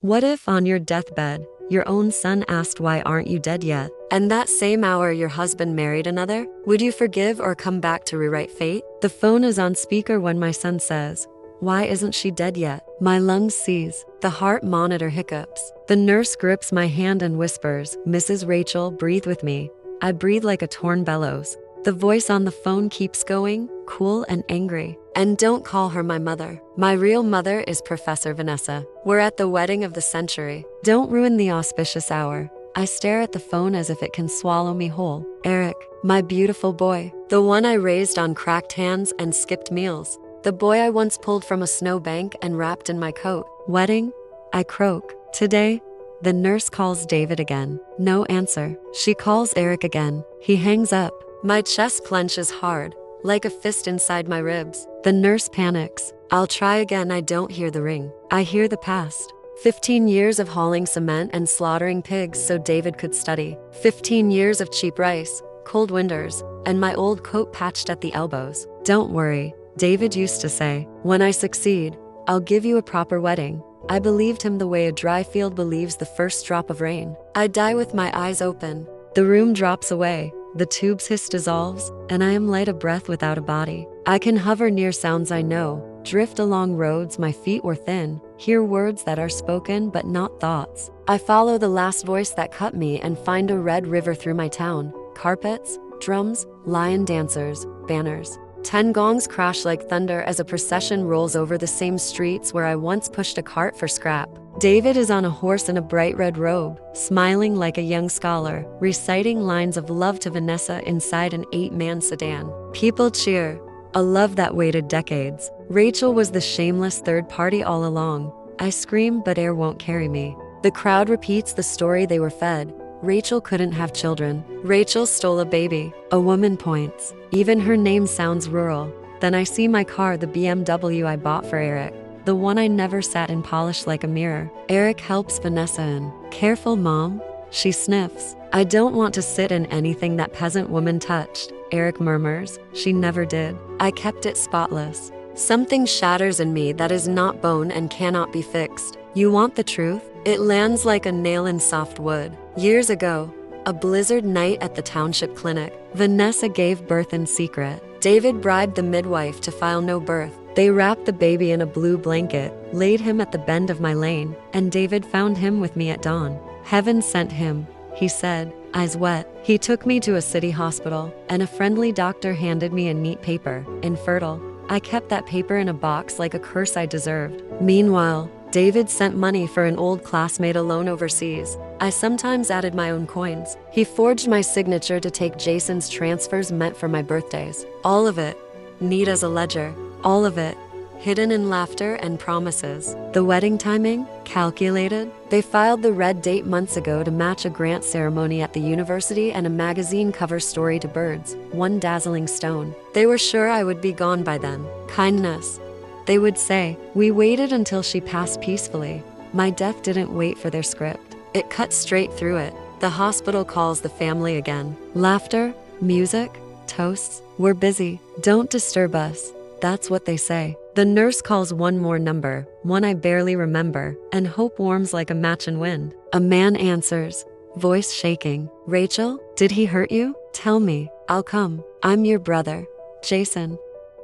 What if, on your deathbed, your own son asked, "Why aren't you dead yet?" And that same hour your husband married another? Would you forgive or come back to rewrite fate? The phone is on speaker when my son says, "Why isn't she dead yet?" My lungs seize. The heart monitor hiccups. The nurse grips my hand and whispers, "Mrs. Rachel, breathe with me." I breathe like a torn bellows. The voice on the phone keeps going, cool and angry. "And don't call her my mother. My real mother is Professor Vanessa. We're at the wedding of the century. Don't ruin the auspicious hour." I stare at the phone as if it can swallow me whole. Eric, my beautiful boy. The one I raised on cracked hands and skipped meals. The boy I once pulled from a snowbank and wrapped in my coat. Wedding? I croak. Today? The nurse calls David again. No answer. She calls Eric again. He hangs up. My chest clenches hard, like a fist inside my ribs. The nurse panics. I'll try again. I don't hear the ring. I hear the past. 15 years of hauling cement and slaughtering pigs so David could study. 15 years of cheap rice, cold winters, and my old coat patched at the elbows. "Don't worry," David used to say. "When I succeed, I'll give you a proper wedding." I believed him the way a dry field believes the first drop of rain. I die with my eyes open. The room drops away. The tube's hiss dissolves, and I am light of breath without a body. I can hover near sounds I know, drift along roads my feet were thin, hear words that are spoken but not thoughts. I follow the last voice that cut me and find a red river through my town. Carpets, drums, lion dancers, banners. 10 gongs crash like thunder as a procession rolls over the same streets where I once pushed a cart for scrap. David is on a horse in a bright red robe, smiling like a young scholar, reciting lines of love to Vanessa inside an 8-man sedan. People cheer, a love that waited decades. Rachel was the shameless third party all along. I scream, but air won't carry me. The crowd repeats the story they were fed. Rachel couldn't have children. Rachel stole a baby. A woman points. Even her name sounds rural. Then I see my car, the BMW I bought for Eric. The one I never sat in, polished like a mirror. Eric helps Vanessa in. "Careful, Mom." She sniffs. "I don't want to sit in anything that peasant woman touched," Eric murmurs. "She never did. I kept it spotless." Something shatters in me that is not bone and cannot be fixed. "You want the truth?" It lands like a nail in soft wood. Years ago, a blizzard night at the township clinic, Vanessa gave birth in secret. David bribed the midwife to file no birth. They wrapped the baby in a blue blanket, laid him at the bend of my lane, and David found him with me at dawn. "Heaven sent him," he said, eyes wet. He took me to a city hospital, and a friendly doctor handed me a neat paper, "Infertile." I kept that paper in a box like a curse I deserved. Meanwhile, David sent money for an old classmate alone overseas. I sometimes added my own coins. He forged my signature to take Jason's transfers meant for my birthdays. All of it, neat as a ledger. All of it, hidden in laughter and promises. The wedding timing, calculated. They filed the red date months ago to match a grant ceremony at the university and a magazine cover story to birds. One dazzling stone. They were sure I would be gone by then. Kindness, they would say. We waited until she passed peacefully. My death didn't wait for their script. It cut straight through it. The hospital calls the family again. Laughter, music, toasts. "We're busy. Don't disturb us." That's what they say. The nurse calls one more number, one I barely remember, and hope warms like a match in wind. A man answers, voice shaking. "Rachel, did he hurt you? Tell me. I'll come. I'm your brother, Jason."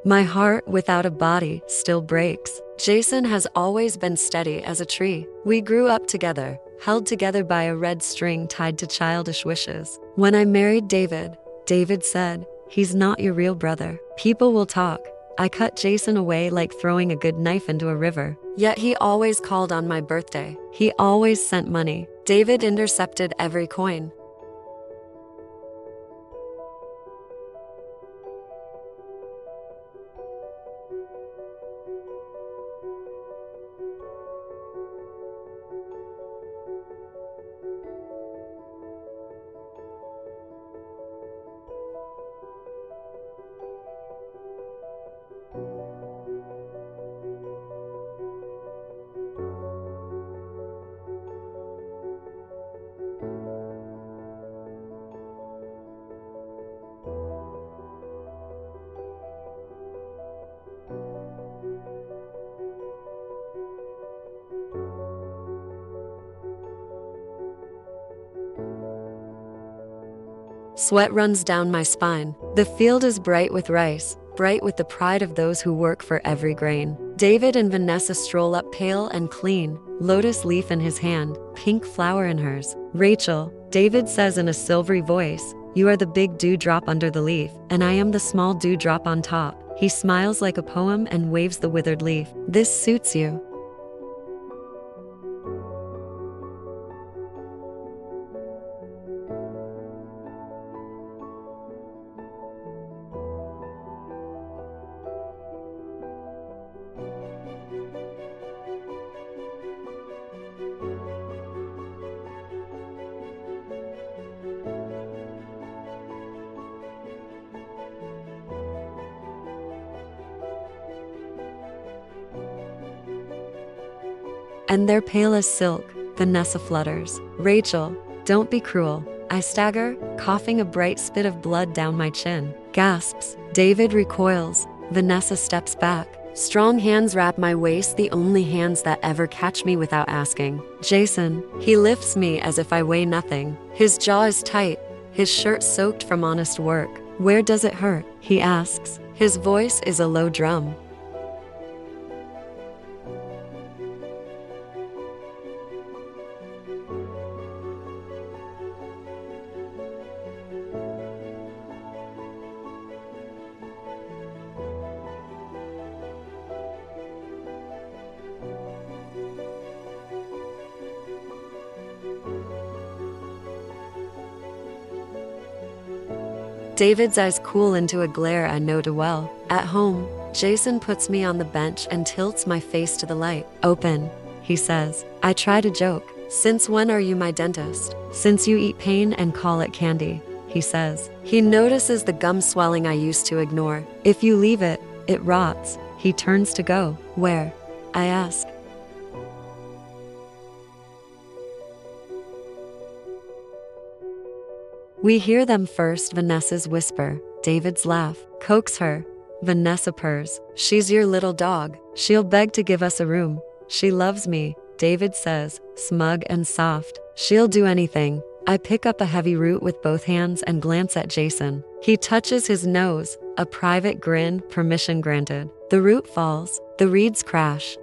My heart, without a body, still breaks. Jason has always been steady as a tree. We grew up together, held together by a red string tied to childish wishes. When I married David, David said, "He's not your real brother. People will talk." I cut Jason away like throwing a good knife into a river. Yet he always called on my birthday. He always sent money. David intercepted every coin. Sweat runs down my spine. The field is bright with rice, bright with the pride of those who work for every grain. David and Vanessa stroll up pale and clean, lotus leaf in his hand, pink flower in hers. Rachel, David says in a silvery voice, you are the big dewdrop under the leaf, and I am the small dewdrop on top. He smiles like a poem and waves the withered leaf. This suits you. And they're pale as silk, Vanessa flutters. Rachel, don't be cruel. I stagger, coughing a bright spit of blood down my chin. Gasps. David recoils. Vanessa steps back. Strong hands wrap my waist, the only hands that ever catch me without asking. Jason, he lifts me as if I weigh nothing. His jaw is tight, his shirt soaked from honest work. Where does it hurt? He asks. His voice is a low drum. David's eyes cool into a glare I know too well. At home, Jason puts me on the bench and tilts my face to the light. Open, he says. I try to joke. Since when are you my dentist? Since you eat pain and call it candy, he says. He notices the gum swelling I used to ignore. If you leave it, it rots. He turns to go. Where? I ask. We hear them first, Vanessa's whisper, David's laugh. Coax her. Vanessa purrs. She's your little dog. She'll beg to give us a room. She loves me, David says, smug and soft. She'll do anything. I pick up a heavy root with both hands and glance at Jason. He touches his nose, a private grin, permission granted. The root falls. The reeds crash.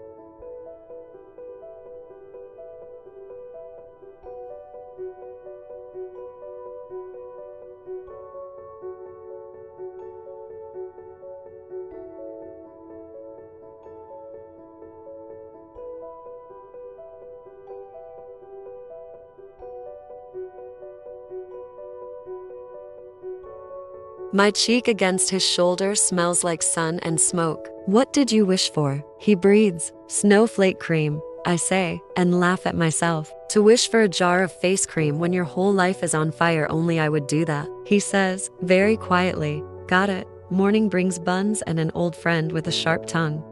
My cheek against his shoulder smells like sun and smoke. What did you wish for? He breathes. Snowflake cream, I say, and laugh at myself. To wish for a jar of face cream when your whole life is on fire, only I would do that. He says, very quietly, got it. Morning brings buns and an old friend with a sharp tongue.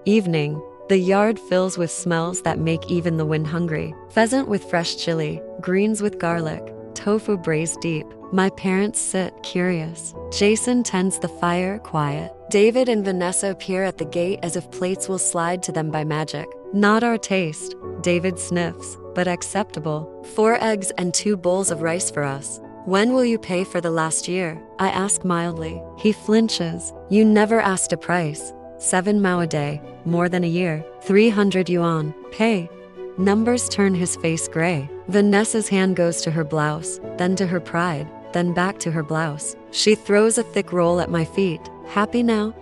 Evening. The yard fills with smells that make even the wind hungry. Pheasant with fresh chili, greens with garlic, tofu braised deep. My parents sit, curious. Jason tends the fire, quiet. David and Vanessa appear at the gate as if plates will slide to them by magic. Not our taste, David sniffs, but acceptable. 4 eggs and 2 bowls of rice for us. When will you pay for the last year? I ask mildly. He flinches. You never asked a price. 7 mao a day, more than a year. 300 yuan. Pay. Numbers turn his face gray. Vanessa's hand goes to her blouse, then to her pride, then back to her blouse. She throws a thick roll at my feet. Happy now?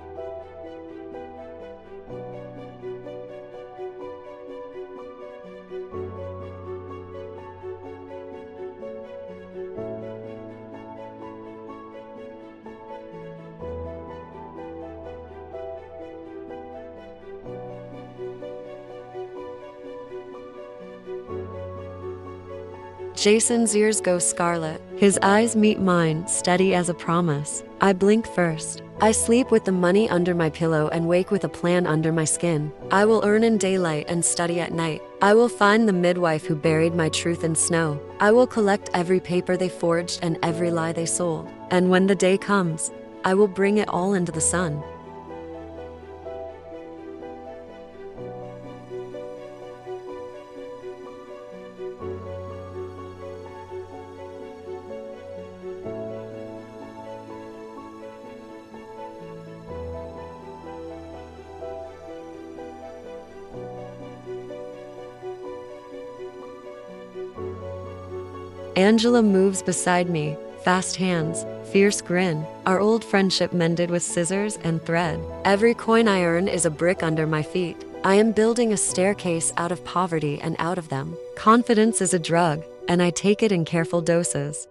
Jason's ears go scarlet. His eyes meet mine, steady as a promise. I blink first. I sleep with the money under my pillow and wake with a plan under my skin. I will earn in daylight and study at night. I will find the midwife who buried my truth in snow. I will collect every paper they forged and every lie they sold. And when the day comes, I will bring it all into the sun. Angela moves beside me, fast hands, fierce grin, our old friendship mended with scissors and thread. Every coin I earn is a brick under my feet. I am building a staircase out of poverty and out of them. Confidence is a drug, and I take it in careful doses.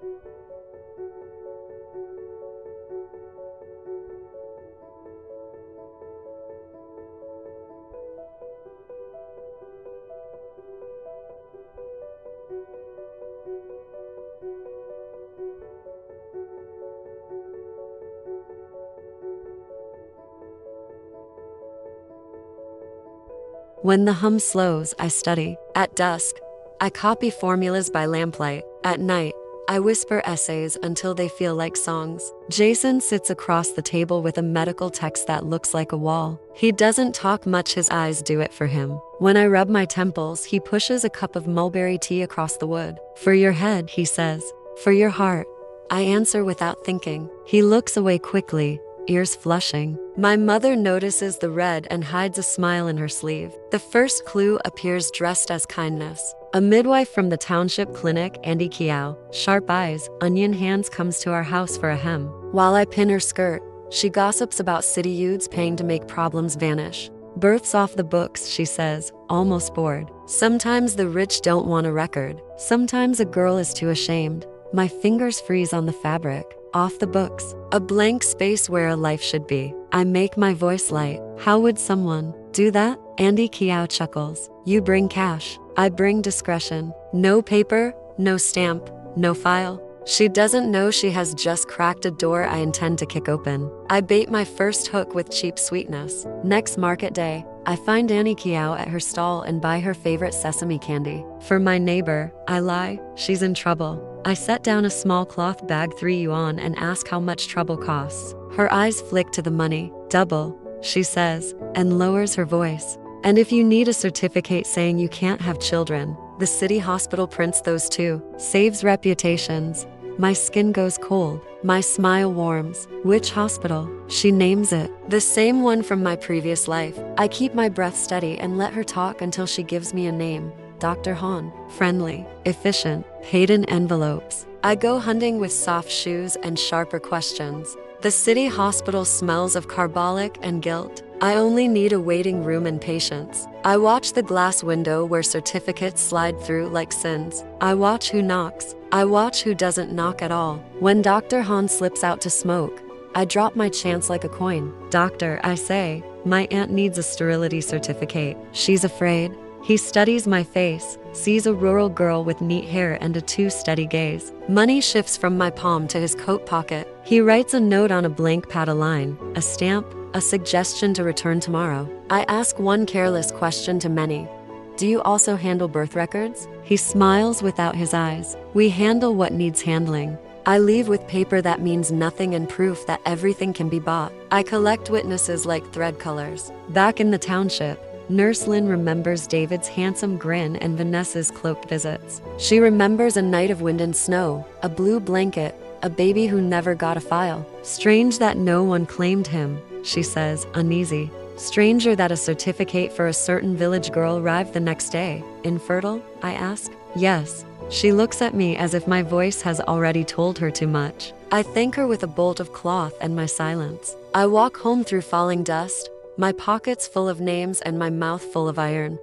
When the hum slows, I study. At dusk, I copy formulas by lamplight. At night, I whisper essays until they feel like songs. Jason sits across the table with a medical text that looks like a wall. He doesn't talk much, his eyes do it for him. When I rub my temples, he pushes a cup of mulberry tea across the wood. For your head, he says. For your heart. I answer without thinking. He looks away quickly, ears flushing. My mother notices the red and hides a smile in her sleeve. The first clue appears dressed as kindness. A midwife from the township clinic, Andy Kiao, sharp eyes, onion hands, comes to our house for a hem. While I pin her skirt, she gossips about city youths paying to make problems vanish. Births off the books, she says, almost bored. Sometimes the rich don't want a record. Sometimes a girl is too ashamed. My fingers freeze on the fabric. Off the books. A blank space where a life should be. I make my voice light. How would someone do that? Andy Kiao chuckles. You bring cash. I bring discretion. No paper, no stamp, no file. She doesn't know she has just cracked a door I intend to kick open. I bait my first hook with cheap sweetness. Next market day, I find Annie Kiao at her stall and buy her favorite sesame candy. For my neighbor, I lie, she's in trouble. I set down a small cloth bag, 3 yuan, and ask how much trouble costs. Her eyes flick to the money. Double, she says, and lowers her voice. And if you need a certificate saying you can't have children, the city hospital prints those too. Saves reputations. My skin goes cold. My smile warms. Which hospital? She names it. The same one from my previous life. I keep my breath steady and let her talk until she gives me a name. Dr. Han. Friendly. Efficient. Paid in envelopes. I go hunting with soft shoes and sharper questions. The city hospital smells of carbolic and guilt. I only need a waiting room and patience. I watch the glass window where certificates slide through like sins. I watch who knocks. I watch who doesn't knock at all. When Dr. Han slips out to smoke, I drop my chance like a coin. Doctor, I say, my aunt needs a sterility certificate. She's afraid. He studies my face, sees a rural girl with neat hair and a too steady gaze. Money shifts from my palm to his coat pocket. He writes a note on a blank pad, a line, a stamp, a suggestion to return tomorrow. I ask one careless question to many. Do you also handle birth records? He smiles without his eyes. We handle what needs handling. I leave with paper that means nothing and proof that everything can be bought. I collect witnesses like thread colors. Back in the township, Nurse Lynn remembers David's handsome grin and Vanessa's cloaked visits. She remembers a night of wind and snow, a blue blanket, a baby who never got a file. Strange that no one claimed him, she says, uneasy. Stranger that a certificate for a certain village girl arrived the next day. Infertile? I ask. Yes. She looks at me as if my voice has already told her too much. I thank her with a bolt of cloth and my silence. I walk home through falling dust, my pockets full of names and my mouth full of iron.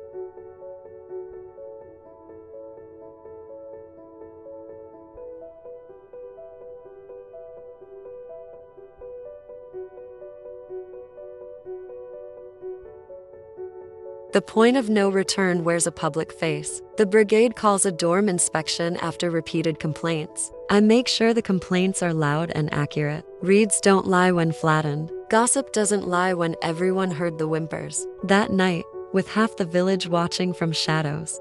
The point of no return wears a public face. The brigade calls a dorm inspection after repeated complaints. I make sure the complaints are loud and accurate. Reeds don't lie when flattened. Gossip doesn't lie when everyone heard the whimpers. That night, with half the village watching from shadows,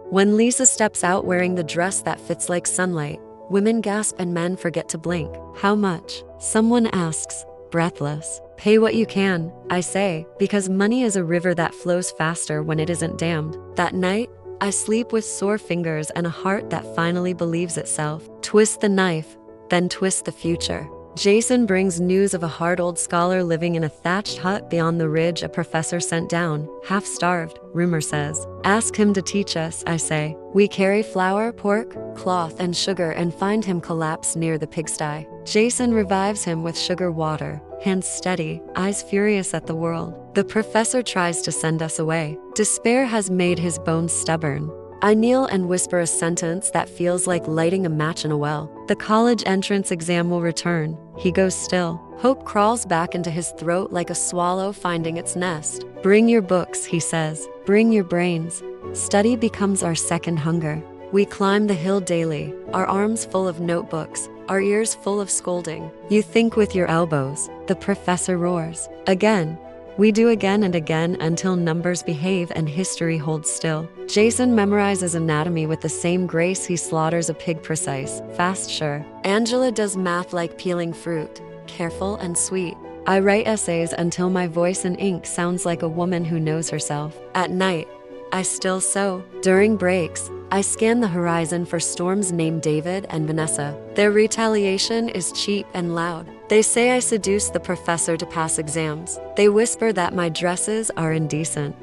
when Lisa steps out wearing the dress that fits like sunlight, women gasp and men forget to blink. How much? Someone asks, breathless. Pay what you can, I say, because money is a river that flows faster when it isn't dammed. That night, I sleep with sore fingers and a heart that finally believes itself. Twist the knife, then twist the future. Jason brings news of a hard old scholar living in a thatched hut beyond the ridge a professor sent down, half-starved, rumor says. Ask him to teach us, I say. We carry flour, pork, cloth, and sugar and find him collapsed near the pigsty. Jason revives him with sugar water, hands steady, eyes furious at the world. The professor tries to send us away. Despair has made his bones stubborn. I kneel and whisper a sentence that feels like lighting a match in a well. The college entrance exam will return. He goes still. Hope crawls back into his throat like a swallow finding its nest. Bring your books, he says. Bring your brains. Study becomes our second hunger. We climb the hill daily, our arms full of notebooks, our ears full of scolding. You think with your elbows, the professor roars. Again. We do again and again until numbers behave and history holds still. Jason memorizes anatomy with the same grace he slaughters a pig precise, fast sure. Angela does math like peeling fruit, careful and sweet. I write essays until my voice in ink sounds like a woman who knows herself. At night, I still sew. During breaks, I scan the horizon for storms named David and Vanessa. Their retaliation is cheap and loud. They say I seduced the professor to pass exams. They whisper that my dresses are indecent.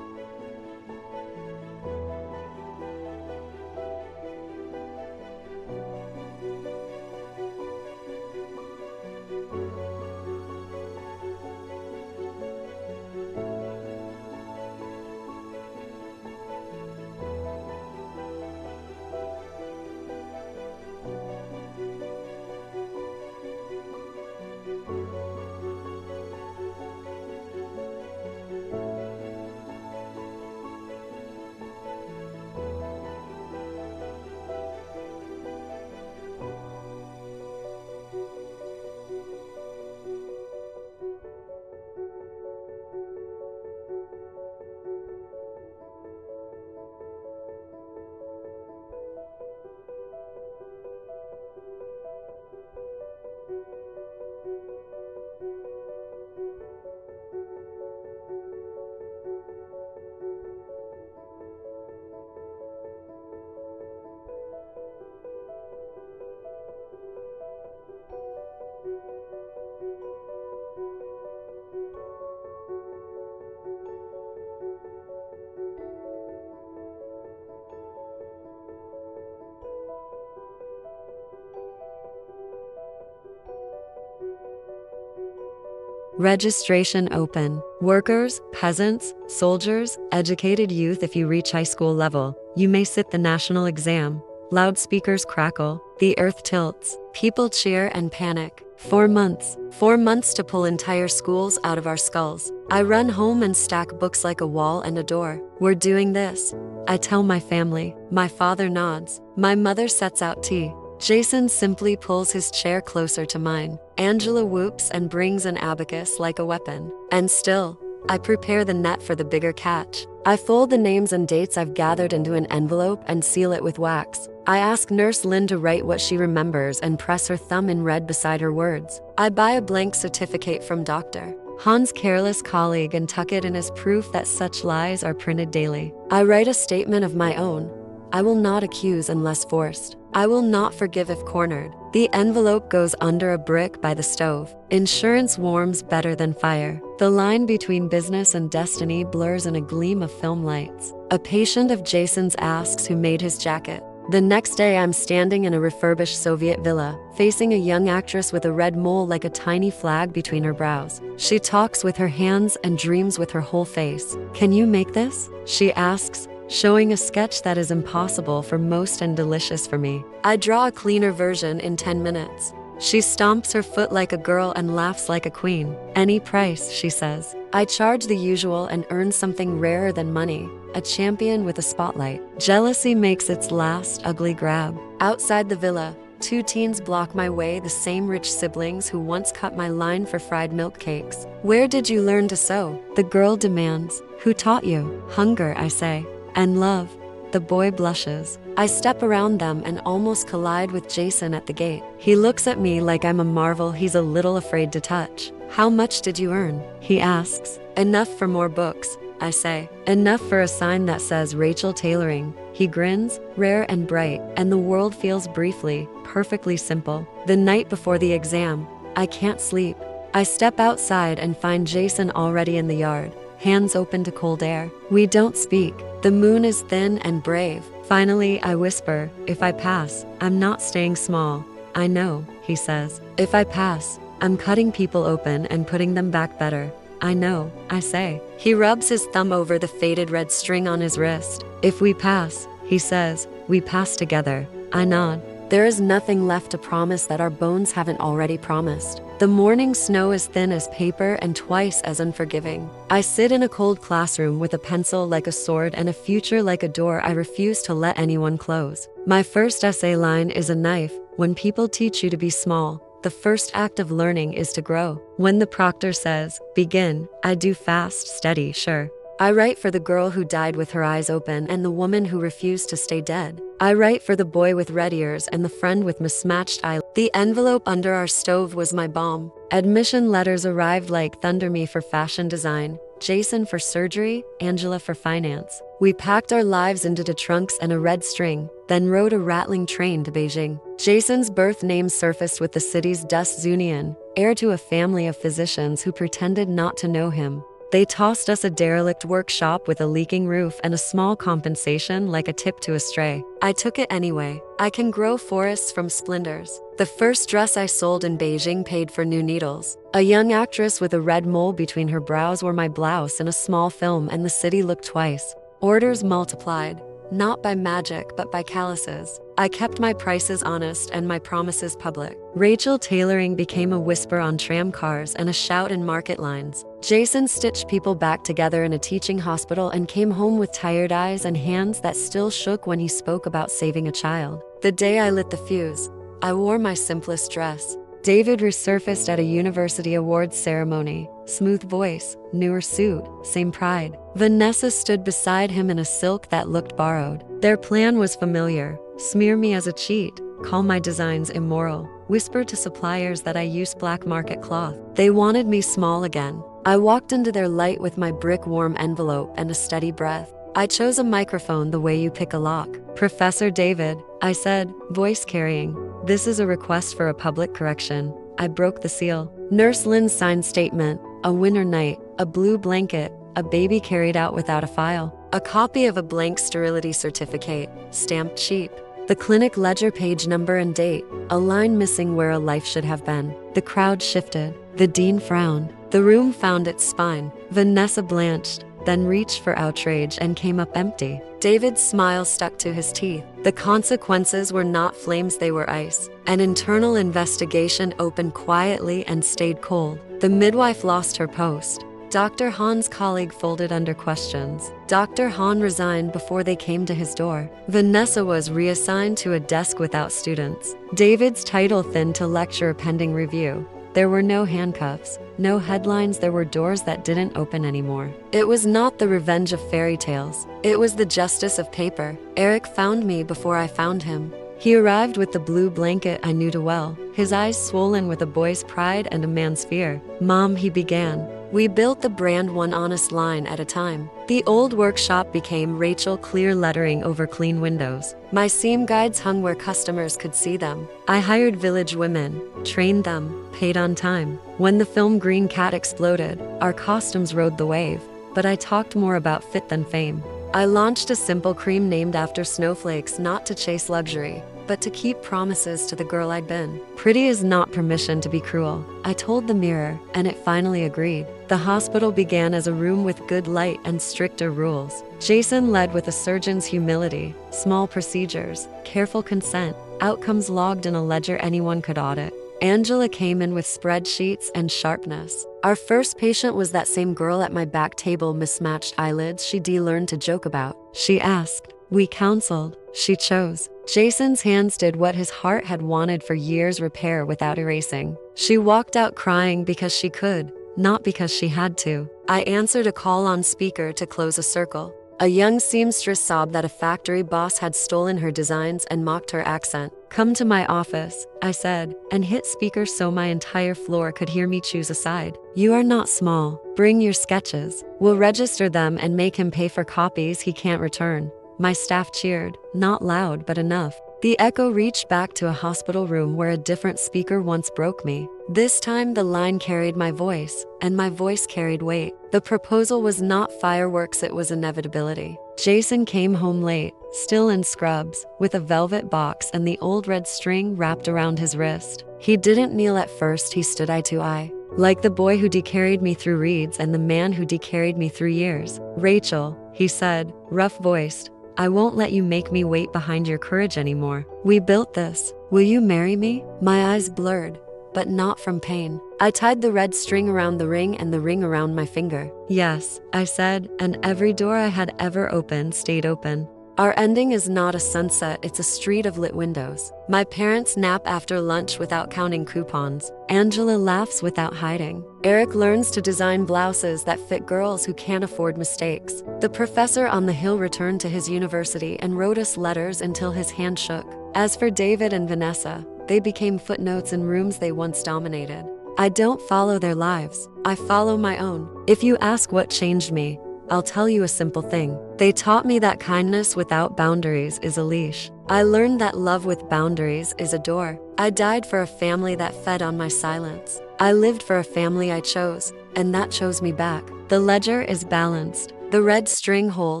Registration open. Workers, peasants, soldiers, educated youth. If you reach high school level, you may sit the national exam. Loudspeakers crackle, the earth tilts, people cheer and panic. 4 months. 4 months to pull entire schools out of our skulls. I run home and stack books like a wall and a door. We're doing this. I tell my family. My father nods. My mother sets out tea. Jason simply pulls his chair closer to mine. Angela whoops and brings an abacus like a weapon. And still, I prepare the net for the bigger catch. I fold the names and dates I've gathered into an envelope and seal it with wax. I ask Nurse Lynn to write what she remembers and press her thumb in red beside her words. I buy a blank certificate from Dr. Han's careless colleague and tuck it in as proof that such lies are printed daily. I write a statement of my own. I will not accuse unless forced. I will not forgive if cornered. The envelope goes under a brick by the stove. Insurance warms better than fire. The line between business and destiny blurs in a gleam of film lights. A patient of Jason's asks who made his jacket. The next day, I'm standing in a refurbished Soviet villa, facing a young actress with a red mole like a tiny flag between her brows. She talks with her hands and dreams with her whole face. "Can you make this?" she asks, showing a sketch that is impossible for most and delicious for me. I draw a cleaner version in 10 minutes. She stomps her foot like a girl and laughs like a queen. "Any price," she says. I charge the usual and earn something rarer than money, a champion with a spotlight. Jealousy makes its last ugly grab. Outside the villa, 2 teens block my way, the same rich siblings who once cut my line for fried milk cakes. "Where did you learn to sew?" the girl demands. "Who taught you?" "Hunger," I say. "And love." The boy blushes. I step around them and almost collide with Jason at the gate. He looks at me like I'm a marvel he's a little afraid to touch. "How much did you earn?" he asks. "Enough for more books," I say. "Enough for a sign that says Rachel Tailoring." He grins, rare and bright, and the world feels briefly, perfectly simple. The night before the exam, I can't sleep. I step outside and find Jason already in the yard, hands open to cold air. We don't speak. The moon is thin and brave. Finally, I whisper, "If I pass, I'm not staying small." "I know," he says. "If I pass, I'm cutting people open and putting them back better." "I know," I say. He rubs his thumb over the faded red string on his wrist. "If we pass," he says, "we pass together." I nod. There is nothing left to promise that our bones haven't already promised. The morning snow is thin as paper and twice as unforgiving. I sit in a cold classroom with a pencil like a sword and a future like a door I refuse to let anyone close. My first essay line is a knife. When people teach you to be small, the first act of learning is to grow. When the proctor says, "Begin," I do fast, steady, sure. I write for the girl who died with her eyes open and the woman who refused to stay dead. I write for the boy with red ears and the friend with mismatched eyes. The envelope under our stove was my bomb. Admission letters arrived like thunder, me for fashion design, Jason for surgery, Angela for finance. We packed our lives into the trunks and a red string, then rode a rattling train to Beijing. Jason's birth name surfaced with the city's dust: Zunian, heir to a family of physicians who pretended not to know him. They tossed us a derelict workshop with a leaking roof and a small compensation like a tip to a stray. I took it anyway. I can grow forests from splinters. The first dress I sold in Beijing paid for new needles. A young actress with a red mole between her brows wore my blouse in a small film, and the city looked twice. Orders multiplied, not by magic but by calluses. I kept my prices honest and my promises public. Rachel Tailoring became a whisper on tram cars and a shout in market lines. Jason stitched people back together in a teaching hospital and came home with tired eyes and hands that still shook when he spoke about saving a child. The day I lit the fuse, I wore my simplest dress. David resurfaced at a university awards ceremony. Smooth voice, newer suit, same pride. Vanessa stood beside him in a silk that looked borrowed. Their plan was familiar. Smear me as a cheat, call my designs immoral, whisper to suppliers that I use black market cloth. They wanted me small again. I walked into their light with my brick-warm envelope and a steady breath. I chose a microphone the way you pick a lock. "Professor David," I said, voice carrying. "This is a request for a public correction." I broke the seal. Nurse Lynn's signed statement, a winter night, a blue blanket, a baby carried out without a file, a copy of a blank sterility certificate, stamped cheap, the clinic ledger page number and date, a line missing where a life should have been. The crowd shifted. The dean frowned. The room found its spine. Vanessa blanched, then reached for outrage and came up empty. David's smile stuck to his teeth. The consequences were not flames, they were ice. An internal investigation opened quietly and stayed cold. The midwife lost her post. Dr. Han's colleague folded under questions. Dr. Han resigned before they came to his door. Vanessa was reassigned to a desk without students. David's title thinned to lecturer pending review. There were no handcuffs, no headlines, there were doors that didn't open anymore. It was not the revenge of fairy tales. It was the justice of paper. Eric found me before I found him. He arrived with the blue blanket I knew too well, his eyes swollen with a boy's pride and a man's fear. "Mom," he began. We built the brand one honest line at a time. The old workshop became Rachel clear lettering over clean windows. My seam guides hung where customers could see them. I hired village women, trained them, paid on time. When the film Green Cat exploded, our costumes rode the wave. But I talked more about fit than fame. I launched a simple cream named after snowflakes, not to chase luxury, but to keep promises to the girl I'd been. Pretty is not permission to be cruel, I told the mirror, and it finally agreed. The hospital began as a room with good light and stricter rules. Jason led with a surgeon's humility, small procedures, careful consent, outcomes logged in a ledger anyone could audit. Angela came in with spreadsheets and sharpness. Our first patient was that same girl at my back table, mismatched eyelids she'd learned to joke about. She asked. We counseled. She chose. Jason's hands did what his heart had wanted for years: repair without erasing. She walked out crying because she could, not because she had to. I answered a call on speaker to close a circle. A young seamstress sobbed that a factory boss had stolen her designs and mocked her accent. Come to my office, I said, and hit speaker so my entire floor could hear me choose a side. You are not small. Bring your sketches. We'll register them and make him pay for copies he can't return. My staff cheered, not loud but enough. The echo reached back to a hospital room where a different speaker once broke me. This time the line carried my voice, and my voice carried weight. The proposal was not fireworks, it was inevitability. Jason came home late, still in scrubs, with a velvet box and the old red string wrapped around his wrist. He didn't kneel at first, he stood eye to eye. Like the boy who decarried me through reeds and the man who decarried me through years. Rachel, he said, rough-voiced, I won't let you make me wait behind your courage anymore. We built this. Will you marry me? My eyes blurred, but not from pain. I tied the red string around the ring and the ring around my finger. Yes, I said, and every door I had ever opened stayed open. Our ending is not a sunset, it's a street of lit windows. My parents nap after lunch without counting coupons. Angela laughs without hiding. Eric learns to design blouses that fit girls who can't afford mistakes. The professor on the hill returned to his university and wrote us letters until his hand shook. As for David and Vanessa, they became footnotes in rooms they once dominated. I don't follow their lives, I follow my own. If you ask what changed me, I'll tell you a simple thing. They taught me that kindness without boundaries is a leash. I learned that love with boundaries is a door. I died for a family that fed on my silence. I lived for a family I chose, and that chose me back. The ledger is balanced. The red string holds.